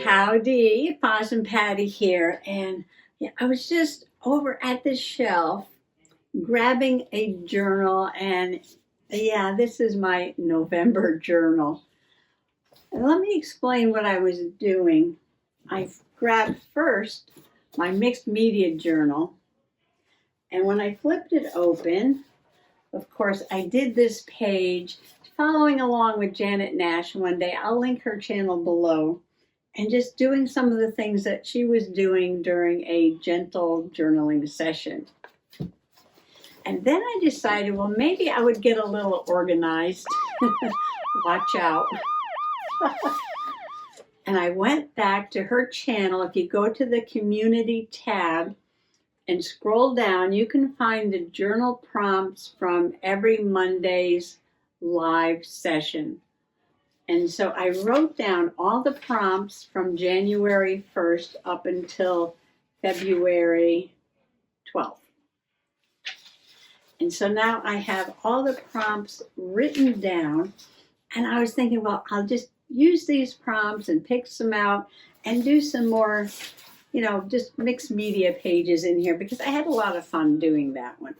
Howdy, Possum Patty here, and yeah, I was just over at the shelf grabbing a journal, and yeah, this is my November journal. And let me explain what I was doing. I grabbed first my mixed media journal, and when I flipped it open, of course, I did this page following along with Janet Nash one day. I'll link her channel below. And just doing some of the things that she was doing during a gentle journaling session. And then I decided, well, maybe I would get a little organized. Watch out. And I went back to her channel. If you go to the community tab and scroll down, you can find the journal prompts from every Monday's live session. And so I wrote down all the prompts from January 1st up until February 12th. And so now I have all the prompts written down. And I was thinking, well, I'll just use these prompts and pick some out and do some more, just mixed media pages in here because I had a lot of fun doing that one.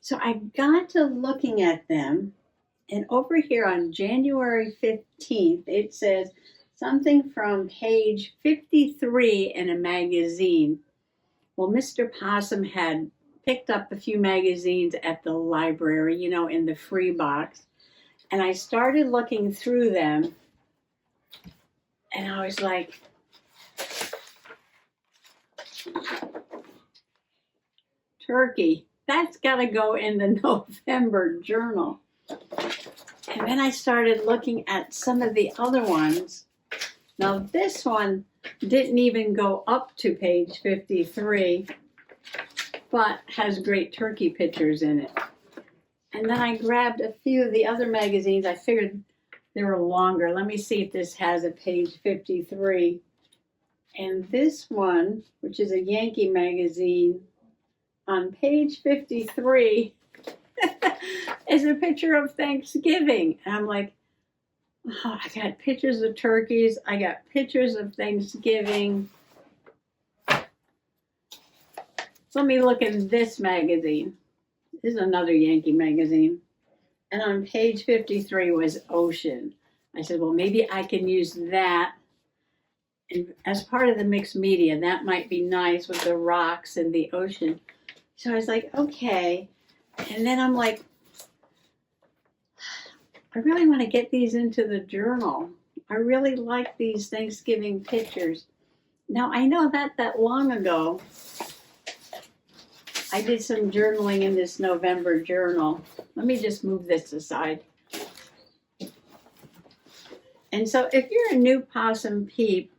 So I got to looking at them. And over here on January 15th, it says something from page 53 in a magazine. Well, Mr. Possum had picked up a few magazines at the library, in the free box. And I started looking through them. And I was like, turkey, that's got to go in the November journal. And then I started looking at some of the other ones. Now this one didn't even go up to page 53, but has great turkey pictures in it. And then I grabbed a few of the other magazines. I figured they were longer. Let me see if this has a page 53. And this one, which is a Yankee magazine, on page 53, is a picture of Thanksgiving. And I'm like, oh, I got pictures of turkeys. I got pictures of Thanksgiving. So let me look at this magazine. This is another Yankee magazine. And on page 53 was ocean. I said, well, maybe I can use that as part of the mixed media. That might be nice with the rocks and the ocean. So I was like, okay. And then I'm like, I really want to get these into the journal. I really like these Thanksgiving pictures. Now, I know that long ago, I did some journaling in this November journal. Let me just move this aside. And so if you're a new Possum Peep,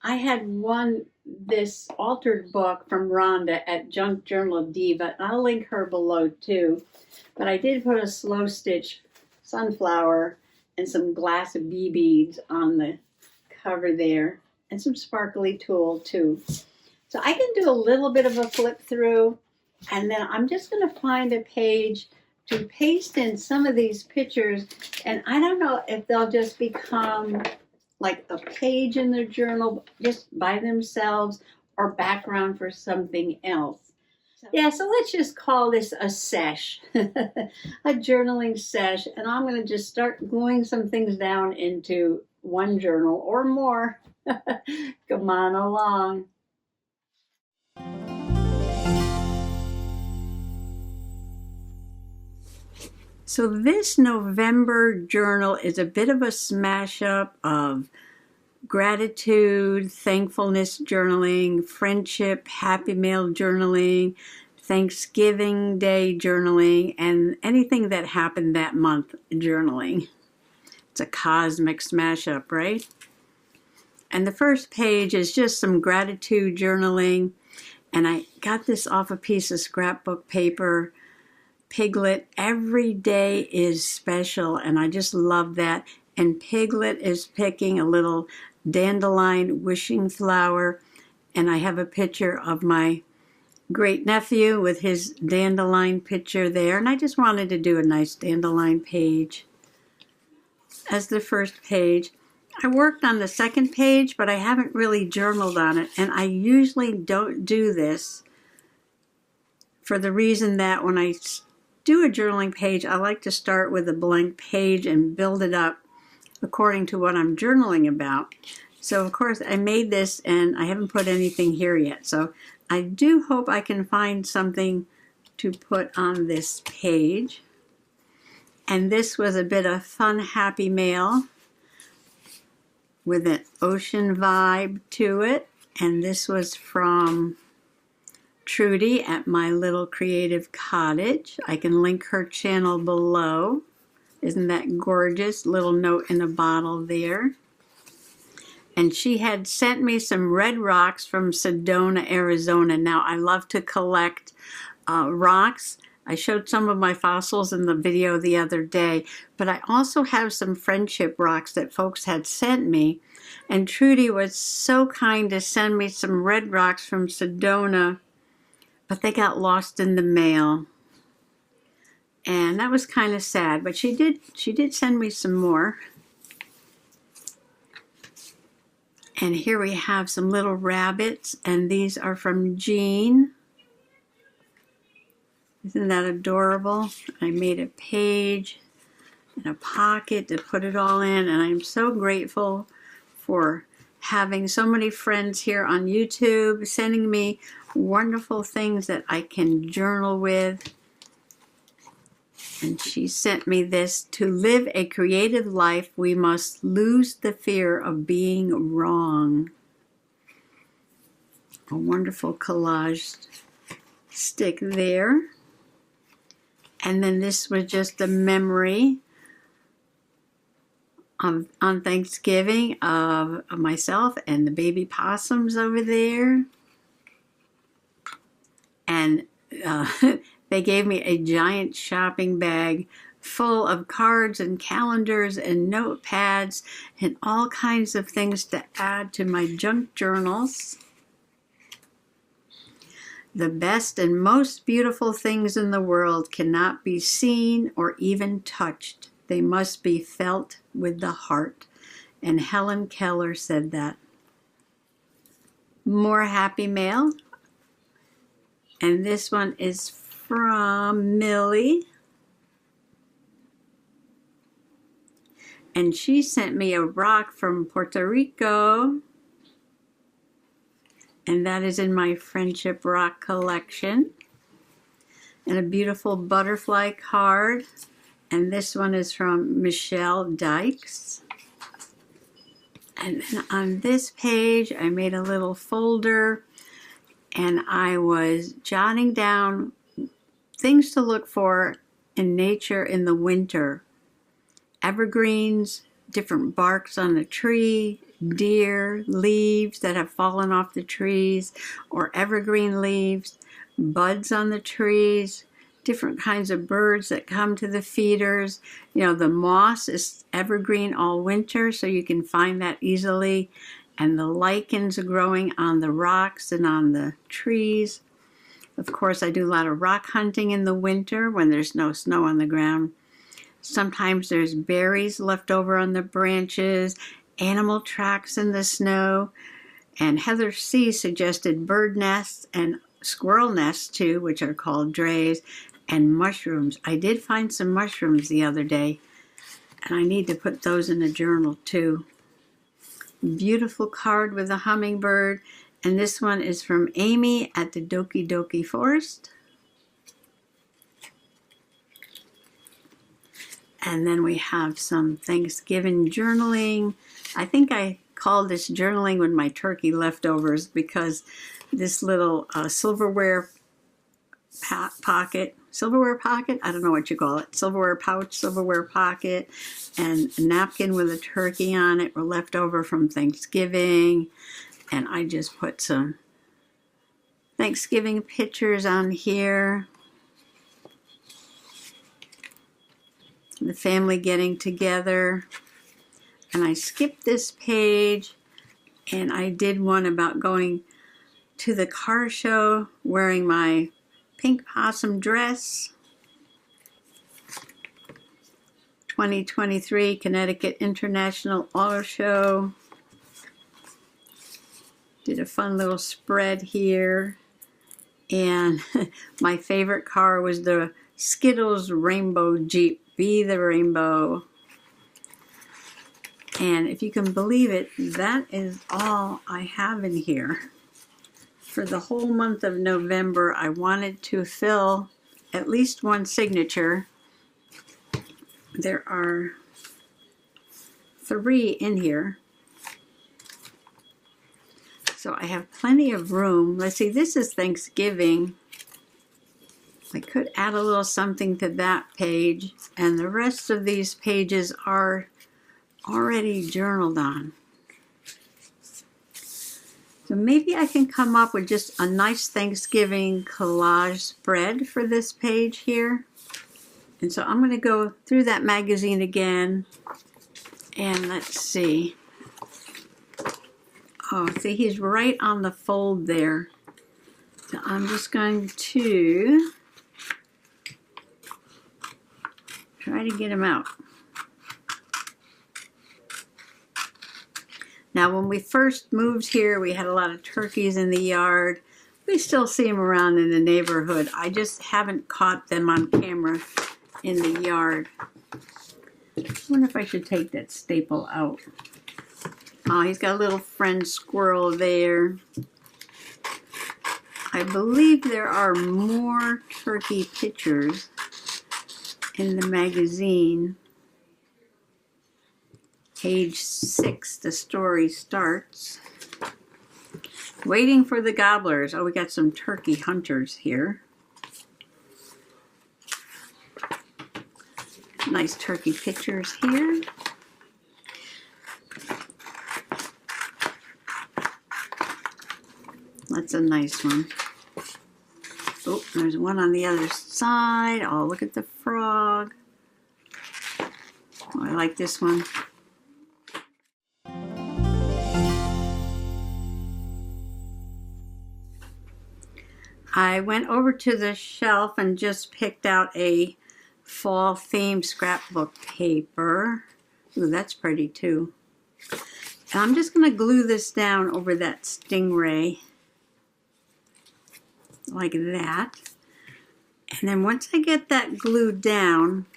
I had won this altered book from Rhonda at Junk Journal Diva. I'll link her below too. But I did put a slow stitch sunflower and some glass bee beads on the cover there, and some sparkly tulle too. So I can do a little bit of a flip through, and then I'm just going to find a page to paste in some of these pictures, and I don't know if they'll just become like a page in the journal just by themselves or background for something else. Yeah, so let's just call this a sesh, a journaling sesh, and I'm going to just start gluing some things down into one journal or more. Come on along. So this November journal is a bit of a smash up of gratitude, thankfulness journaling, friendship, happy mail journaling, Thanksgiving Day journaling, and anything that happened that month journaling. It's a cosmic smash up, right? And the first page is just some gratitude journaling, and I got this off a piece of scrapbook paper. Piglet, every day is special, and I just love that. And Piglet is picking a little dandelion wishing flower, and I have a picture of my great nephew with his dandelion picture there, and I just wanted to do a nice dandelion page as the first page. I worked on the second page, but I haven't really journaled on it. And I usually don't do this for the reason that when I do a journaling page, I like to start with a blank page and build it up according to what I'm journaling about. So, of course, I made this and I haven't put anything here yet. So I do hope I can find something to put on this page. And this was a bit of fun, happy mail with an ocean vibe to it. And this was from Trudy at My Little Creative Cottage. I can link her channel below. Isn't that gorgeous? Little note in a bottle there. And she had sent me some red rocks from Sedona, Arizona. Now, I love to collect rocks. I showed some of my fossils in the video the other day, but I also have some friendship rocks that folks had sent me. And Trudy was so kind to send me some red rocks from Sedona, but they got lost in the mail. And that was kind of sad, but she did send me some more. And here we have some little rabbits, and these are from Jean. Isn't that adorable? I made a page and a pocket to put it all in, and I'm so grateful for having so many friends here on YouTube sending me wonderful things that I can journal with. And she sent me this: to live a creative life, we must lose the fear of being wrong. A wonderful collage stick there. And then this was just a memory on Thanksgiving of myself and the baby possums over there. And they gave me a giant shopping bag full of cards and calendars and notepads and all kinds of things to add to my junk journals. The best and most beautiful things in the world cannot be seen or even touched. They must be felt with the heart. And Helen Keller said that. More happy mail. And this one is from Millie. And she sent me a rock from Puerto Rico. And that is in my Friendship Rock collection. And a beautiful butterfly card. And this one is from Michelle Dykes. And then on this page, I made a little folder. And I was jotting down things to look for in nature in the winter. Evergreens, different barks on the tree, deer, leaves that have fallen off the trees, or evergreen leaves, buds on the trees, different kinds of birds that come to the feeders. You know, the moss is evergreen all winter, so you can find that easily. And the lichens are growing on the rocks and on the trees. Of course, I do a lot of rock hunting in the winter when there's no snow on the ground. Sometimes there's berries left over on the branches, animal tracks in the snow, and Heather C. suggested bird nests and squirrel nests too, which are called drays, and mushrooms. I did find some mushrooms the other day, and I need to put those in a journal too. Beautiful card with a hummingbird, and this one is from Amy at the Doki Doki Forest. And then we have some Thanksgiving journaling. I think I called this journaling with my turkey leftovers because this little silverware pocket, I don't know what you call it, silverware pouch, silverware pocket, and a napkin with a turkey on it were left over from Thanksgiving. And I just put some Thanksgiving pictures on here. The family getting together. And I skipped this page, and I did one about going to the car show wearing my pink possum dress. 2023 Connecticut International Auto Show. Did a fun little spread here. And my favorite car was the Skittles Rainbow Jeep. Be the Rainbow. And if you can believe it, that is all I have in here. For the whole month of November, I wanted to fill at least one signature. There are 3 in here. So I have plenty of room. Let's see, this is Thanksgiving. I could add a little something to that page. And the rest of these pages are already journaled on. So maybe I can come up with just a nice Thanksgiving collage spread for this page here. And so I'm going to go through that magazine again. And let's see. Oh, see, he's right on the fold there. So I'm just going to try to get him out. Now, when we first moved here, we had a lot of turkeys in the yard. We still see them around in the neighborhood. I just haven't caught them on camera in the yard. I wonder if I should take that staple out. Oh, he's got a little friend squirrel there. I believe there are more turkey pictures in the magazine. Page 6, the story starts. Waiting for the gobblers. Oh, we got some turkey hunters here. Nice turkey pictures here. That's a nice one. Oh, there's one on the other side. Oh, look at the frog. Oh, I like this one. I went over to the shelf and just picked out a fall themed scrapbook paper. Ooh, that's pretty too. And I'm just going to glue this down over that stingray. Like that. And then once I get that glued down,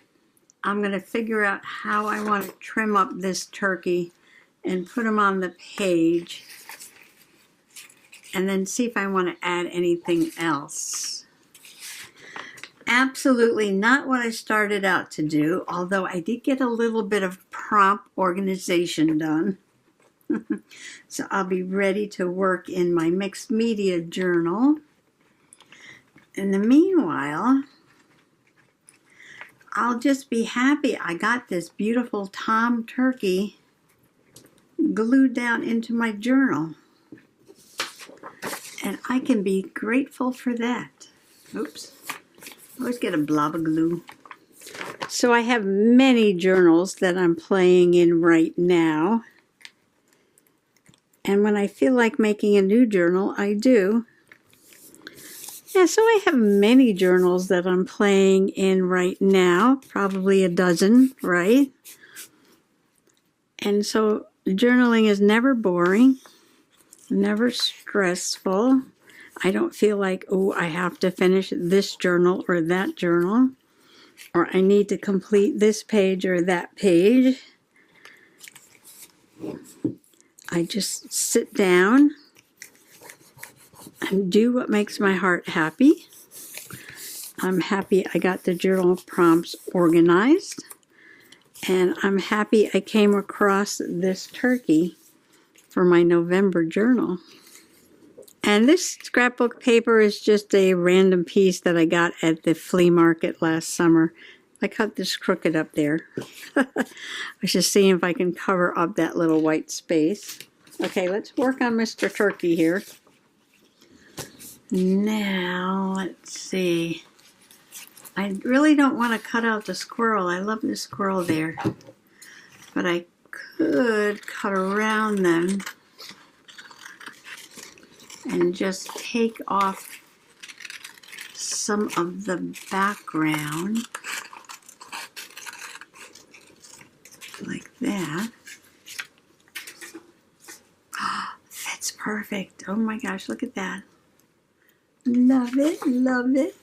I'm going to figure out how I want to trim up this turkey and put him on the page. And then see if I want to add anything else. Absolutely not what I started out to do, although I did get a little bit of prompt organization done. So I'll be ready to work in my mixed media journal. In the meanwhile, I'll just be happy I got this beautiful tom turkey glued down into my journal. And I can be grateful for that. Oops. Always get a blob of glue. So I have many journals that I'm playing in right now. And when I feel like making a new journal, I do. Yeah, so I have many journals that I'm playing in right now. Probably a dozen, right? And so journaling is never boring. Never stressful. I don't feel like, oh, I have to finish this journal or that journal, or I need to complete this page or that page. I just sit down and do what makes my heart happy. I'm happy I got the journal prompts organized, and I'm happy I came across this turkey for my November journal. And this scrapbook paper is just a random piece that I got at the flea market last summer. I cut this crooked up there. I was just seeing if I can cover up that little white space. Okay, let's work on Mr. Turkey here. Now, let's see. I really don't want to cut out the squirrel. I love the squirrel there. But I could cut around them and just take off some of the background. that. Oh, fits perfect. Oh my gosh, look at that. Love it, love it.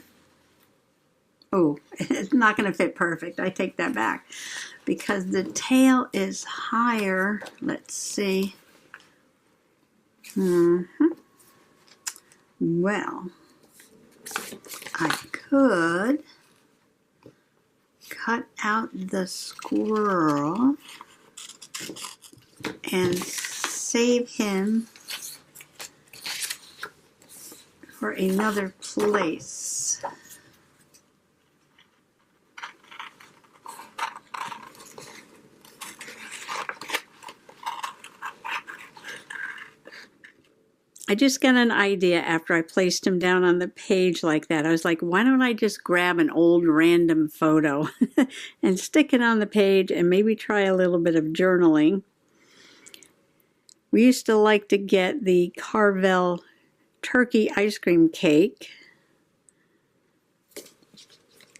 Oh, it's not going to fit perfect. I take that back because the tail is higher. Let's see. Well, I could cut out the squirrel and save him for another place. I just got an idea after I placed him down on the page like that. I was like, why don't I just grab an old random photo and stick it on the page and maybe try a little bit of journaling. We used to like to get the Carvel turkey ice cream cake.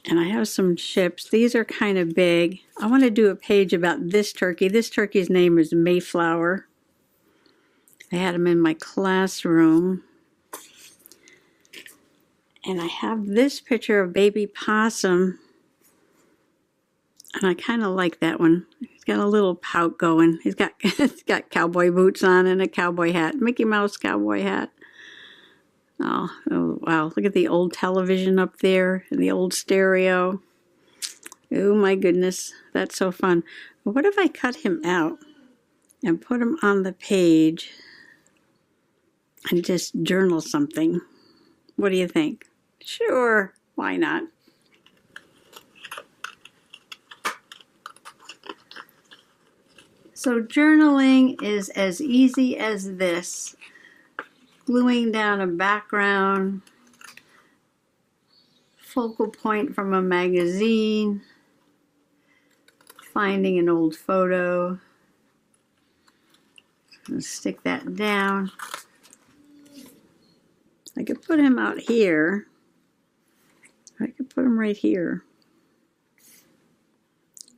And I have some chips. These are kind of big. I want to do a page about this turkey. This turkey's name is Mayflower. I had him in my classroom. And I have this picture of baby possum. And I kind of like that one. He's got a little pout going. He's got cowboy boots on and a cowboy hat. Mickey Mouse cowboy hat. Oh, wow. Look at the old television up there and the old stereo. Oh my goodness. That's so fun. But what if I cut him out and put him on the page and just journal something? What do you think? Sure. Why not? So journaling is as easy as this. Gluing down a background, focal point from a magazine, finding an old photo, and stick that down. I could put him out here. I could put him right here.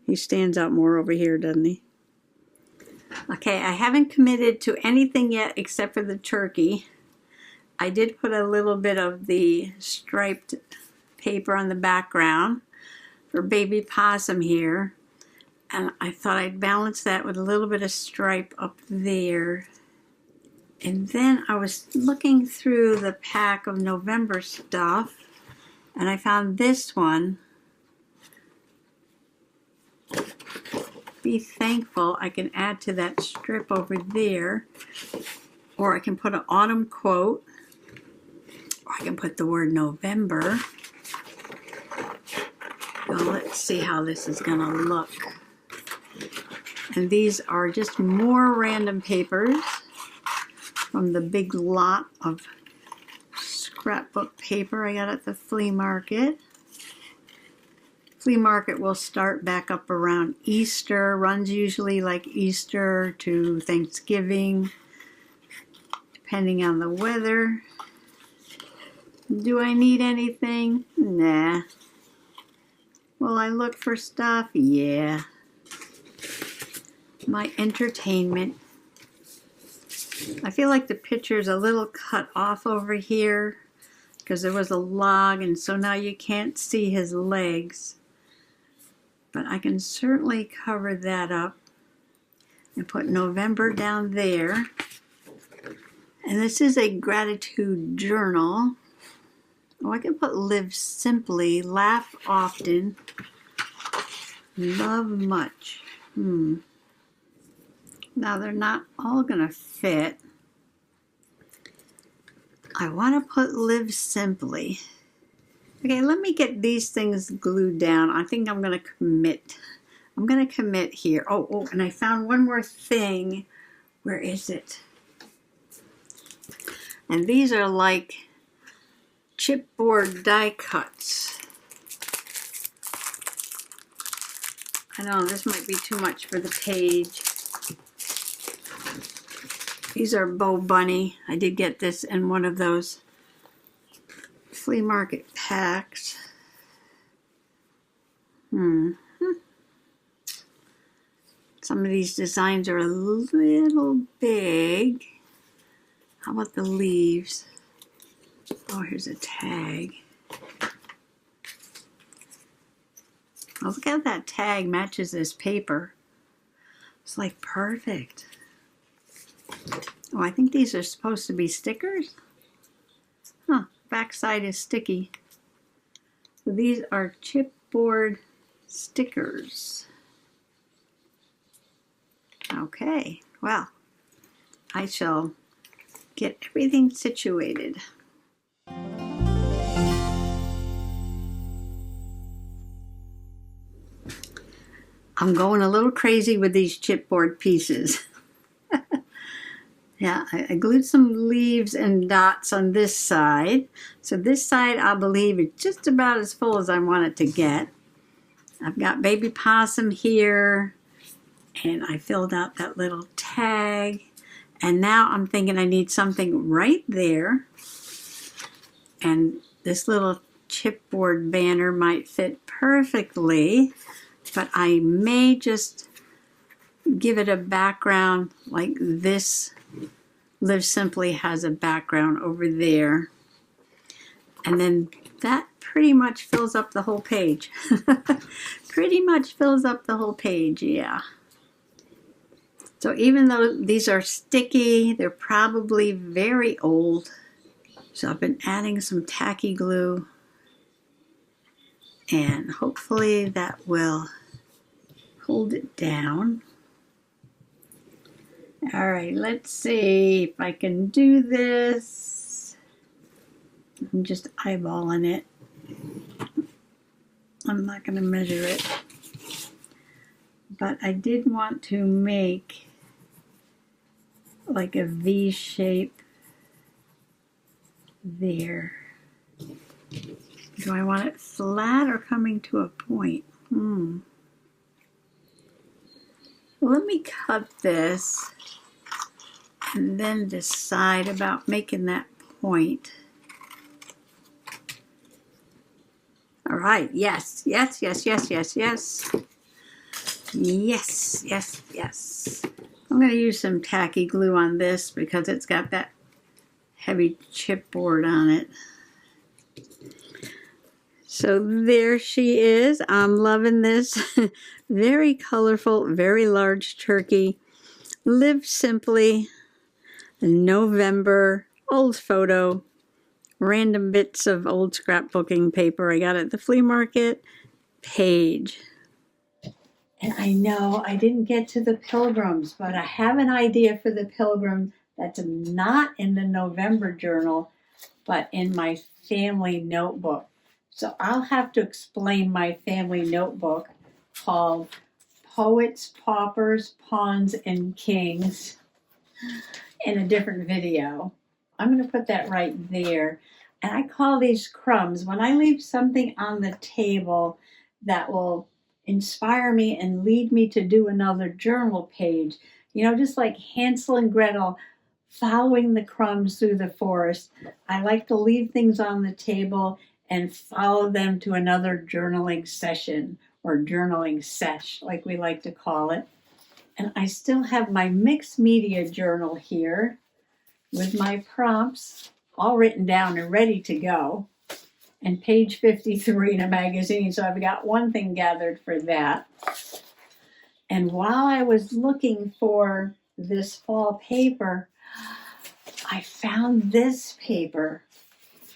He stands out more over here, doesn't he? Okay, I haven't committed to anything yet except for the turkey. I did put a little bit of the striped paper on the background for baby possum here. And I thought I'd balance that with a little bit of stripe up there. And then I was looking through the pack of November stuff, and I found this one. Be thankful. I can add to that strip over there, or I can put an autumn quote, or I can put the word November. Well, let's see how this is going to look. And these are just more random papers from the big lot of scrapbook paper I got at the flea market. Flea market will start back up around Easter, runs usually like Easter to Thanksgiving, depending on the weather. Do I need anything? Nah. Will I look for stuff? Yeah. My entertainment. I feel like the picture's a little cut off over here because there was a log, and so now you can't see his legs. But I can certainly cover that up and put November down there. And this is a gratitude journal. Oh, I can put live simply, laugh often, love much. Now they're not all gonna fit. I want to put live simply. Okay, let me get these things glued down. I think I'm gonna commit. I'm gonna commit here. Oh, and I found one more thing. Where is it? And these are like chipboard die cuts. I know this might be too much for the page. These are Bo Bunny. I did get this in one of those flea market packs. Some of these designs are a little big. How about the leaves? Oh, here's a tag. Oh, look how that tag matches this paper. It's like perfect. Oh, I think these are supposed to be stickers. Huh, backside is sticky. So these are chipboard stickers. Okay, well, I shall get everything situated. I'm going a little crazy with these chipboard pieces. Yeah, I glued some leaves and dots on this side. So this side, I believe, is just about as full as I want it to get. I've got baby possum here, and I filled out that little tag. And now I'm thinking I need something right there. And this little chipboard banner might fit perfectly, but I may just give it a background like this. Live Simply has a background over there. And then that pretty much fills up the whole page. Pretty much fills up the whole page, yeah. So even though these are sticky, they're probably very old. So I've been adding some tacky glue. And hopefully that will hold it down. All right, let's see if I can do this. I'm just eyeballing it. I'm not going to measure it. But I did want to make like a V shape there. Do I want it flat or coming to a point? Let me cut this and then decide about making that point. All right, yes, yes, yes, yes, yes, yes. Yes, yes, yes. I'm going to use some tacky glue on this because it's got that heavy chipboard on it. So there she is. I'm loving this. Very colorful, very large turkey. Live Simply. November. Old photo. Random bits of old scrapbooking paper I got at the flea market. Page. And I know I didn't get to the pilgrims, but I have an idea for the pilgrim that's not in the November journal, but in my family notebook. So I'll have to explain my family notebook called Poets, Paupers, Pawns, and Kings in a different video. I'm going to put that right there. And I call these crumbs. When I leave something on the table that will inspire me and lead me to do another journal page, you know, just like Hansel and Gretel following the crumbs through the forest, I like to leave things on the table and follow them to another journaling session or journaling sesh, like we like to call it. And I still have my mixed media journal here with my prompts all written down and ready to go. And page 53 in a magazine, so I've got one thing gathered for that. And while I was looking for this fall paper, I found this paper,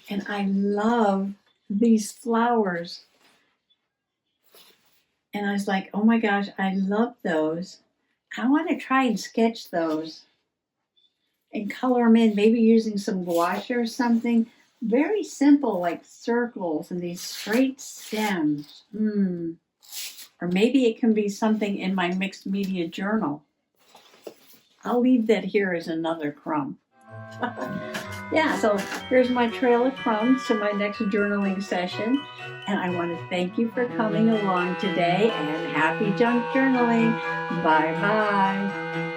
and I love these flowers. And I was like, oh my gosh, I love those. I want to try and sketch those and color them in, maybe using some gouache or something. Very simple, like circles and these straight stems. Or maybe it can be something in my mixed media journal. I'll leave that here as another crumb. Yeah, so here's my trail of crumbs to my next journaling session. And I want to thank you for coming along today, and happy junk journaling. Bye-bye.